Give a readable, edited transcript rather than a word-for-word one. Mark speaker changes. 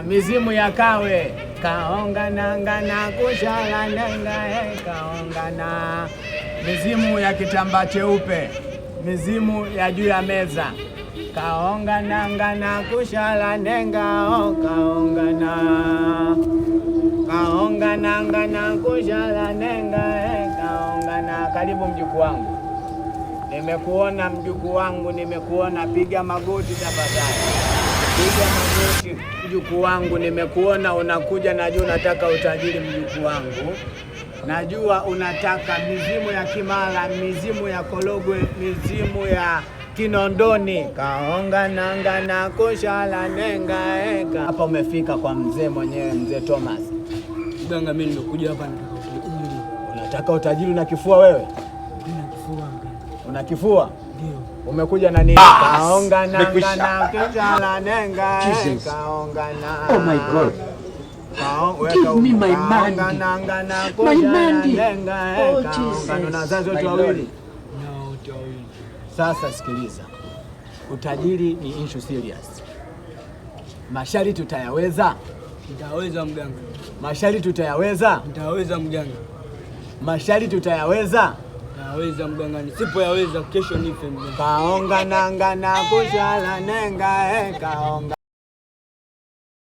Speaker 1: Mizimu ya kawe kaonga nanga na kushala nenga kaonga na mizimu ya kitambaa cheupe, mizimu ya juu ya meza kaonga nanga na kushala nenga kaonga nanga na kushala nenga kaonga na. Karibu mjukuu wangu, nimekuona mjukuu wangu, nimekuona. Piga magoti tafadhali, piga magoti mjukuu wangu, nimekuona unakuja. Najua unataka utajiri mjukuu wangu, najua unataka mizimu ya Kimara, mizimu ya Korogwe, mizimu ya Kinondoni kaonga nanga na kushala nenga eka. Hapa umefika kwa mzee mwenyewe, mzee Thomas.
Speaker 2: Mganga, mimi nimekuja hapa nataka utajiri.
Speaker 1: Unataka utajiri? Una kifua wewe?
Speaker 2: Nina kifua.
Speaker 1: Una kifua?
Speaker 2: Ndio.
Speaker 1: Umekuja na nini? Kaonga nanga na kushala nenga kaonga na.
Speaker 3: Oh my God.
Speaker 1: Give
Speaker 3: me my money.
Speaker 1: Nanga na
Speaker 3: My
Speaker 1: kushala
Speaker 3: money.
Speaker 1: nenga
Speaker 3: Oh,
Speaker 1: kaonga na.
Speaker 3: Jesus.
Speaker 1: Wazazi wote wawili.
Speaker 2: Na wote wawili.
Speaker 1: Sasa sikiliza, utajiri ni issue serious. Masharti tutayaweza?
Speaker 2: Nitaweza mganga.
Speaker 1: Masharti tutayaweza?
Speaker 2: Nitaweza mganga.
Speaker 1: Masharti tutayaweza?
Speaker 2: Nitaweza mganga. Nisipoyaweza kesho nife mganga.
Speaker 1: Kaonga nanga na kushala nenga kaonga